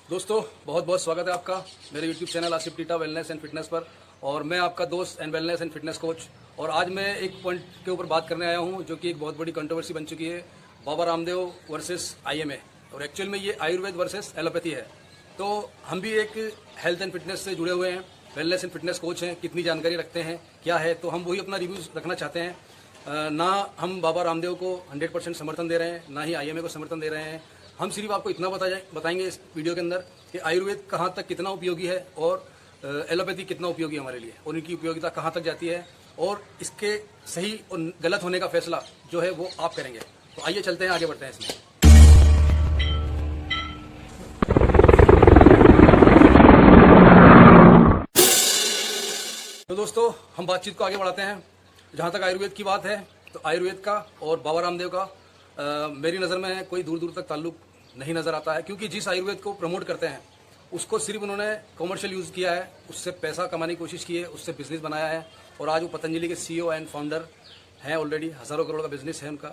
दोस्तों बहुत बहुत स्वागत है आपका मेरे YouTube channel Asif theta wellness and fitness पर। और मैं आपका दोस्त and wellness and fitness coach. और आज मैं एक पॉइंट के ऊपर बात करने आया हूं जो कि एक बहुत बड़ी कंट्रोवर्सी बन चुकी है, बाबा रामदेव वर्सेस आईएमए। और एक्चुअल में ये आयुर्वेद वर्सेस एलोपैथी है। तो हम भी एक हेल्थ एंड फिटनेस से जुड़े हुए हैं, वेलनेस एंड फिटनेस कोच हैं, कितनी जानकारी रखते हैं क्या है, तो हम वही अपना रिव्यूज़ रखना चाहते हैं। ना हम बाबा रामदेव को 100% समर्थन दे रहे हैं, ना ही आईएमए को समर्थन दे रहे हैं। हम सिर्फ आपको इतना बताएंगे इस वीडियो के अंदर कि आयुर्वेद कहाँ तक कितना उपयोगी है और एलोपैथी कितना उपयोगी है हमारे लिए, और इनकी उपयोगिता कहाँ तक जाती है, और इसके सही और गलत होने का फैसला जो है वो आप करेंगे। तो आइए चलते हैं, आगे बढ़ते हैं इसमें। तो दोस्तों हम बातचीत को आगे बढ़ाते हैं। जहाँ तक आयुर्वेद की बात है तो आयुर्वेद का और बाबा रामदेव का मेरी नज़र में कोई दूर दूर तक ताल्लुक नहीं नज़र आता है, क्योंकि जिस आयुर्वेद को प्रमोट करते हैं उसको सिर्फ उन्होंने कॉमर्शियल यूज़ किया है, उससे पैसा कमाने की कोशिश की है, उससे बिजनेस बनाया है। और आज वो पतंजलि के सीईओ एंड फाउंडर हैं, ऑलरेडी हज़ारों करोड़ का बिजनेस है उनका।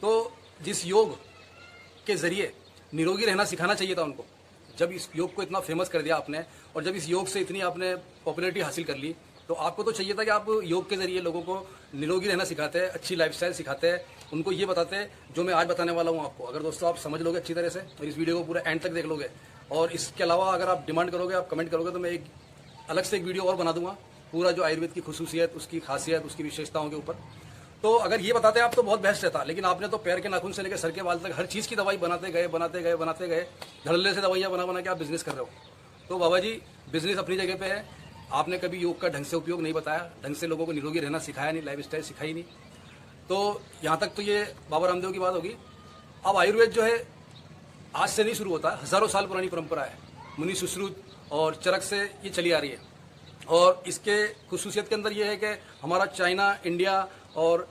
तो जिस योग के ज़रिए निरोगी रहना सिखाना चाहिए था उनको, जब इस योग को इतना फेमस कर दिया आपने, और जब इस योग से इतनी आपने पॉपुलैरिटी हासिल कर ली, तो आपको तो चाहिए था कि आप योग के जरिए लोगों को निरोगी रहना सिखाते हैं, अच्छी लाइफस्टाइल सिखाते हैं, उनको ये बताते हैं जो मैं आज बताने वाला हूँ आपको। अगर दोस्तों आप समझ लोगे अच्छी तरह से और इस वीडियो को पूरा एंड तक देख लोगे, और इसके अलावा अगर आप डिमांड करोगे, आप कमेंट करोगे, तो मैं एक अलग से एक वीडियो और बना दूंगा पूरा जो आयुर्वेद की खुसूसियत, उसकी खासियत, उसकी विशेषताओं के ऊपर। तो अगर ये बताते आप तो बहुत बेस्ट रहता, लेकिन आपने तो पैर के नाखून से लेकर सर के बाल तक हर चीज़ की दवाई बनाते गए धड़ल्ले से दवाइयाँ बना के आप बिजनेस कर रहे हो। तो बाबा जी, बिजनेस अपनी जगह पे है, आपने कभी योग का ढंग से उपयोग नहीं बताया, ढंग से लोगों को निरोगी रहना सिखाया नहीं, लाइफस्टाइल सिखाई नहीं। तो यहाँ तक तो ये बाबा रामदेव की बात होगी। अब आयुर्वेद जो है आज से नहीं शुरू होता है, हजारों साल पुरानी परंपरा है, मुनि सुश्रुत और चरक से ये चली आ रही है। और इसके खुसूसियत के अंदर ये है कि हमारा चाइना, इंडिया और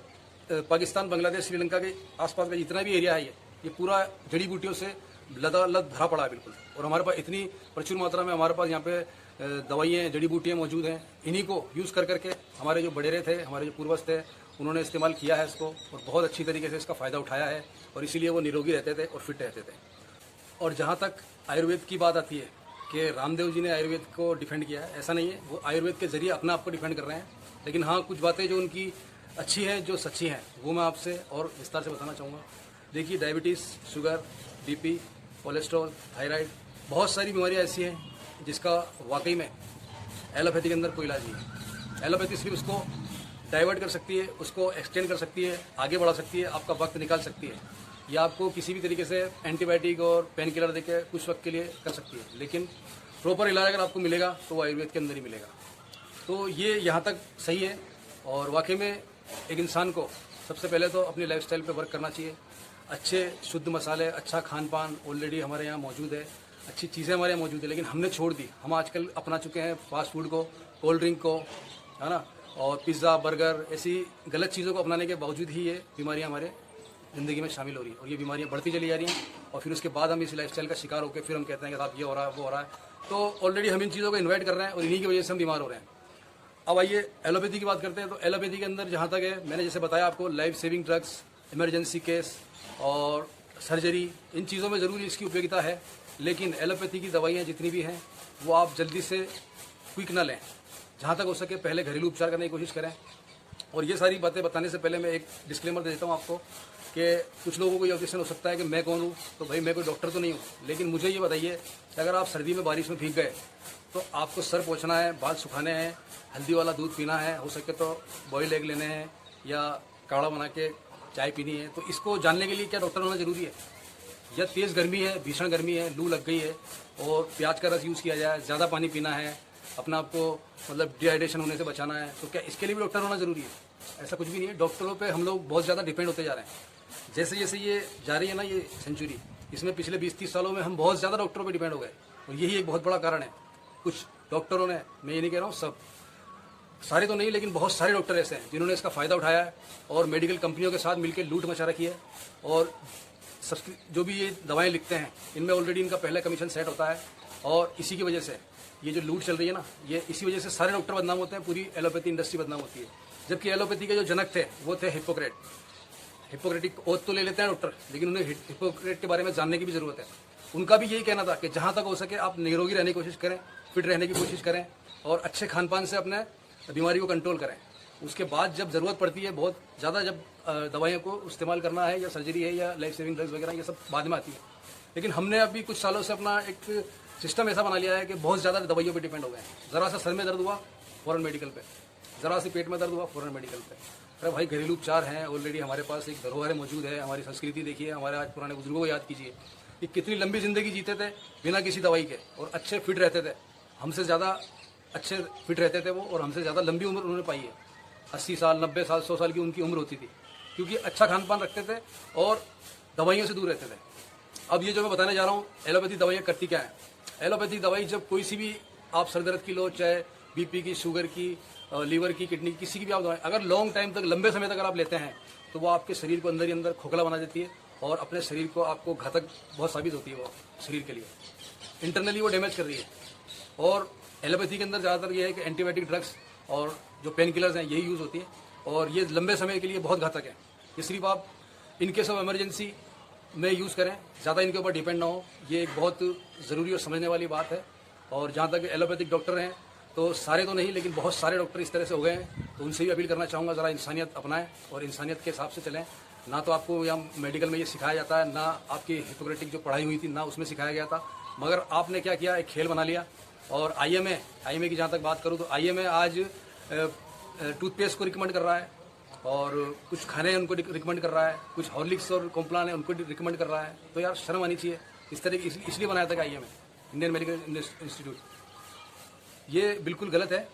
पाकिस्तान, बांग्लादेश, श्रीलंका के आसपास का जितना भी एरिया है ये पूरा जड़ी बूटियों से लद भरा पड़ा है बिल्कुल। और हमारे पास इतनी प्रचुर मात्रा में हमारे पास यहाँ पे दवाइयाँ, जड़ी बूटियाँ मौजूद हैं। इन्हीं को यूज़ करके हमारे जो बड़ेरे थे, हमारे जो पूर्वज थे, उन्होंने इस्तेमाल किया है इसको, और बहुत अच्छी तरीके से इसका फ़ायदा उठाया है, और इसीलिए वो निरोगी रहते थे और फिट रहते थे। और जहाँ तक आयुर्वेद की बात आती है कि रामदेव जी ने आयुर्वेद को डिफेंड किया है, ऐसा नहीं है। वो आयुर्वेद के जरिए अपना आपको डिफेंड कर रहे हैं, लेकिन हाँ कुछ बातें जो उनकी अच्छी हैं, जो सच्ची हैं, वो मैं आपसे और विस्तार से बताना चाहूँगा। देखिए, diabetes, sugar, BP, cholesterol, thyroid, बहुत सारी बीमारियाँ ऐसी हैं जिसका वाकई में एलोपैथी के अंदर कोई इलाज नहीं है। एलोपैथी सिर्फ उसको डाइवर्ट कर सकती है, उसको एक्सटेंड कर सकती है, आगे बढ़ा सकती है, आपका वक्त निकाल सकती है, या आपको किसी भी तरीके से एंटीबायोटिक और पेन किलर देकर कुछ वक्त के लिए कर सकती है। लेकिन प्रॉपर इलाज अगर आपको मिलेगा तो वो आयुर्वेद के अंदर ही मिलेगा। तो ये यहाँ तक सही है। और वाकई में एक इंसान को सबसे पहले तो अपनी लाइफस्टाइल पे वर्क करना चाहिए। अच्छे शुद्ध मसाले, अच्छा खान पान ऑलरेडी हमारे यहाँ मौजूद है, अच्छी चीज़ें हमारे यहाँ मौजूद है, लेकिन हमने छोड़ दी। हम आजकल अपना चुके हैं फास्ट फूड को, कोल्ड ड्रिंक को, है ना, और पिज़्ज़ा, बर्गर, ऐसी गलत चीज़ों को अपनाने के बावजूद ही ये बीमारियाँ हमारे ज़िंदगी में शामिल हो रही है, और ये बीमारियाँ बढ़ती चली जा रही हैं। और फिर उसके बाद हम इस लाइफस्टाइल का शिकार होकर फिर हम कहते हैं कि साहब ये हो रहा है, वो हो रहा है। तो ऑलरेडी हम इन चीज़ों को इन्वाइट कर रहे हैं, और इन्हीं की वजह से हम बीमार हो रहे हैं। अब आइए एलोपैथी की बात करते हैं। तो एलोपैथी के अंदर जहाँ तक है, मैंने जैसे बताया आपको, life saving drugs, emergency case और सर्जरी, इन चीज़ों में ज़रूर इसकी उपयोगिता है। लेकिन एलोपैथी की दवाइयाँ जितनी भी हैं वो आप जल्दी से क्विक ना लें, जहाँ तक हो सके पहले घरेलू उपचार करने की कोशिश करें। और ये सारी बातें बताने से पहले मैं एक डिस्क्लेमर दे देता हूँ आपको कि कुछ लोगों को ये ऑब्जेक्शन हो सकता है कि मैं कौन हूँ। तो भाई, मैं कोई डॉक्टर तो नहीं हूँ, लेकिन मुझे ये बताइए कि अगर आप सर्दी में बारिश में भीग गए तो आपको सर पोंछना है, बाल सुखाने हैं, हल्दी वाला दूध पीना है, हो सके तो बॉयल एग लेने हैं, या काढ़ा बना के चाय पीनी है, तो इसको जानने के लिए क्या डॉक्टर होना ज़रूरी है? या तेज़ गर्मी है, भीषण गर्मी है, लू लग गई है और प्याज का रस यूज़ किया जाए, ज़्यादा पानी पीना है, अपना आपको मतलब डिहाइड्रेशन होने से बचाना है, तो क्या इसके लिए भी डॉक्टर होना ज़रूरी है? ऐसा कुछ भी नहीं है। डॉक्टरों पे हम लोग बहुत ज़्यादा डिपेंड होते जा रहे हैं। जैसे जैसे ये जा रही है ना ये सेंचुरी, इसमें पिछले 20-30 सालों में हम बहुत ज़्यादा डॉक्टरों पर डिपेंड हो गए, और यही एक बहुत बड़ा कारण है। कुछ डॉक्टरों ने, मैं ये नहीं कह रहा हूँ सब, सारे तो नहीं, लेकिन बहुत सारे डॉक्टर ऐसे हैं जिन्होंने इसका फ़ायदा उठाया है और मेडिकल कंपनियों के साथ मिलकर लूट मचा रखी है। और जो भी ये दवाएं लिखते हैं, इनमें ऑलरेडी इनका पहला कमीशन सेट होता है, और इसी की वजह से ये जो लूट चल रही है ना, ये इसी वजह से सारे डॉक्टर बदनाम होते हैं, पूरी एलोपैथी इंडस्ट्री बदनाम होती है। जबकि एलोपैथी के जो जनक थे वो थे हिप्पोक्रेट। हिप्पोक्रेटिक ओथ तो ले लेते हैं डॉक्टर, लेकिन उन्हें हिप्पोक्रेट के बारे में जानने की भी ज़रूरत है। उनका भी यही कहना था कि जहाँ तक हो सके आप निरोगी रहने की कोशिश करें, फिट रहने की कोशिश करें और अच्छे खान पान से अपने बीमारी को कंट्रोल करें। उसके बाद जब ज़रूरत पड़ती है बहुत ज़्यादा, जब दवाइयों को इस्तेमाल करना है या सर्जरी है या लाइफ सेविंग ड्रग्स वगैरह, ये सब बाद में आती है। लेकिन हमने अभी कुछ सालों से अपना एक सिस्टम ऐसा बना लिया है कि बहुत ज़्यादा दवाइयों पे डिपेंड हो गए हैं। ज़रा सा सर में दर्द हुआ फ़ौरन मेडिकल पे, ज़रा सी पेट में दर्द हुआ फ़ौरन मेडिकल पे। अरे भाई घरेलू उपचार हैं, ऑलरेडी हमारे पास एक धरोहर मौजूद है। हमारी संस्कृति देखिए, हमारे आज पुराने बुजुर्गों को याद कीजिए कि कितनी लंबी ज़िंदगी जीते थे बिना किसी दवाई के और अच्छे फिट रहते थे। हमसे ज़्यादा अच्छे फिट रहते थे वो और हमसे ज़्यादा लंबी उम्र उन्होंने पाई है। 80 साल, 90 साल, 100 साल की उनकी उम्र होती थी, क्योंकि अच्छा खान पान रखते थे और दवाइयों से दूर रहते थे। अब ये जो मैं बताने जा रहा हूँ, एलोपैथी दवाइयाँ करती क्या है। एलोपैथी दवाई जब कोई सी भी आप सर दर्द की लो, चाहे बीपी की, शुगर की, लीवर की, किडनी की, किसी की भी आप दवाई अगर लॉन्ग टाइम तक, लंबे समय तक अगर आप लेते हैं तो वो आपके शरीर को अंदर ही अंदर खोखला बना देती है और अपने शरीर को आपको घातक बहुत साबित होती है। वो शरीर के लिए इंटरनली वो डैमेज कर रही है। और एलोपैथी के अंदर ज़्यादातर ये है कि एंटीबायोटिक ड्रग्स और जो पेन किलर्स हैं यही यूज़ होती है और ये लंबे समय के लिए बहुत घातक है। ये सिर्फ आप इन केस ऑफ इमरजेंसी में यूज़ करें, ज़्यादा इनके ऊपर डिपेंड ना हो। ये एक बहुत ज़रूरी और समझने वाली बात है। और जहाँ तक एलोपैथिक डॉक्टर हैं तो सारे तो नहीं, लेकिन बहुत सारे डॉक्टर इस तरह से हो गए हैं, तो उनसे भी अपील करना चाहूँगा ज़रा इंसानियत अपनाएं और इंसानियत के हिसाब से चलें। ना तो आपको यहाँ मेडिकल में ये सिखाया जाता है, ना आपकी हिपोक्रेटिक जो पढ़ाई हुई थी ना उसमें सिखाया गया था, मगर आपने क्या किया, एक खेल बना लिया। और आईएमए की जहाँ तक बात करूँ तो आईएमए आज टूथपेस्ट को रिकमेंड कर रहा है और कुछ खाने उनको रिकमेंड कर रहा है, कुछ हॉर्लिक्स और कॉम्प्लान है उनको रिकमेंड कर रहा है। तो यार शर्म आनी चाहिए। इस तरह इसलिए बनाया था कि आईएमए, इंडियन मेडिकल इंस्टीट्यूट, ये बिल्कुल गलत है।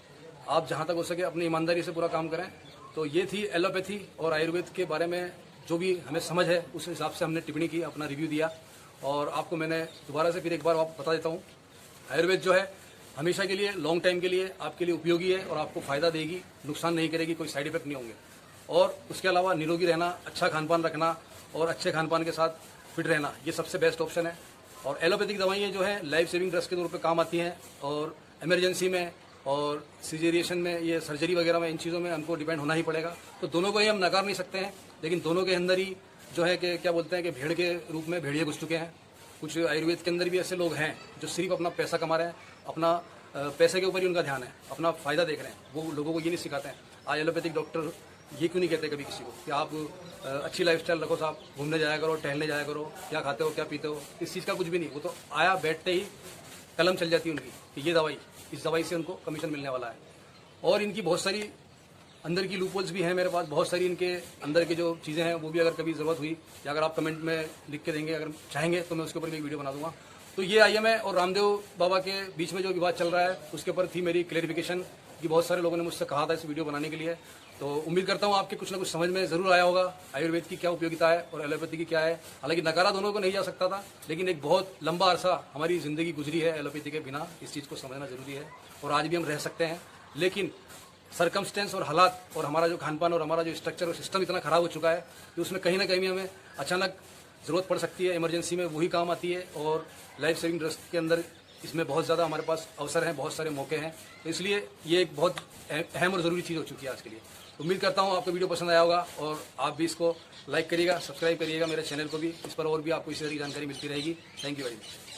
आप जहाँ तक हो सके अपनी ईमानदारी से पूरा काम करें। तो ये थी एलोपैथी और आयुर्वेद के बारे में जो भी हमें समझ है उस हिसाब से हमने टिप्पणी की, अपना रिव्यू दिया। और आपको मैंने दोबारा से फिर एक बार बता देता हूँ, आयुर्वेद जो है हमेशा के लिए, लॉन्ग टाइम के लिए आपके लिए उपयोगी है और आपको फ़ायदा देगी, नुकसान नहीं करेगी, कोई साइड इफेक्ट नहीं होंगे। और उसके अलावा निरोगी रहना, अच्छा खान पान रखना और अच्छे खान पान के साथ फिट रहना, ये सबसे बेस्ट ऑप्शन है। और एलोपैथिक दवाइयाँ जो हैं लाइफ सेविंग ड्रग्स के तौर पे काम आती हैं और इमरजेंसी में और सिजेरिएशन में, ये सर्जरी वगैरह में, इन चीज़ों में हमको डिपेंड होना ही पड़ेगा। तो दोनों को ही हम नकार नहीं सकते हैं, लेकिन दोनों के अंदर ही जो है कि क्या बोलते हैं कि भेड़ के रूप में भेड़िए घुस चुके हैं। कुछ आयुर्वेद के अंदर भी ऐसे लोग हैं जो सिर्फ अपना पैसा कमा रहे हैं, अपना पैसे के ऊपर ही उनका ध्यान है, अपना फ़ायदा देख रहे हैं। वो लोगों को ये नहीं सिखाते हैं। आज एलोपैथिक डॉक्टर ये क्यों नहीं कहते कभी किसी को कि आप अच्छी लाइफस्टाइल रखो साहब, घूमने जाया करो, टहलने जाया करो, क्या खाते हो, क्या पीते हो, इस चीज़ का कुछ भी नहीं। वो तो आया बैठते ही कलम चल जाती है उनकी कि ये दवाई, इस दवाई से उनको कमीशन मिलने वाला है। और इनकी बहुत सारी अंदर की लूपहोल्स भी हैं मेरे पास, बहुत सारी इनके अंदर की जो चीज़ें हैं वो भी अगर कभी ज़रूरत हुई या अगर आप कमेंट में लिख के देंगे, अगर चाहेंगे तो मैं उसके ऊपर भी एक वीडियो बना दूंगा। तो ये आईएमए और रामदेव बाबा के बीच में जो विवाद चल रहा है उसके ऊपर थी मेरी क्लेरिफिकेशन, कि बहुत सारे लोगों ने मुझसे कहा था इस वीडियो बनाने के लिए। तो उम्मीद करता हूँ आपके कुछ ना कुछ समझ में ज़रूर आया होगा आयुर्वेद की क्या उपयोगिता है और एलोपैथी की क्या है। हालांकि नकारा दोनों को नहीं जा सकता था, लेकिन एक बहुत लंबा अरसा हमारी ज़िंदगी गुजरी है एलोपैथी के बिना, इस चीज़ को समझना ज़रूरी है। और आज भी हम रह सकते हैं, लेकिन सरकमस्टेंस और हालात और हमारा जो खान पान और हमारा जो स्ट्रक्चर और सिस्टम इतना ख़राब हो चुका है कि उसमें कहीं ना कहीं हमें अचानक ज़रूरत पड़ सकती है, इमरजेंसी में वही काम आती है। और लाइफ सेविंग ड्रग्स के अंदर इसमें बहुत ज़्यादा हमारे पास अवसर हैं, बहुत सारे मौके हैं। तो इसलिए ये एक बहुत अहम और ज़रूरी चीज़ हो चुकी है आज के लिए। उम्मीद करता हूँ आपको वीडियो पसंद आया होगा और आप भी इसको लाइक करिएगा, सब्सक्राइब करिएगा मेरे चैनल को भी। इस पर और भी आपको इसी तरह की जानकारी मिलती रहेगी। Thank you very much.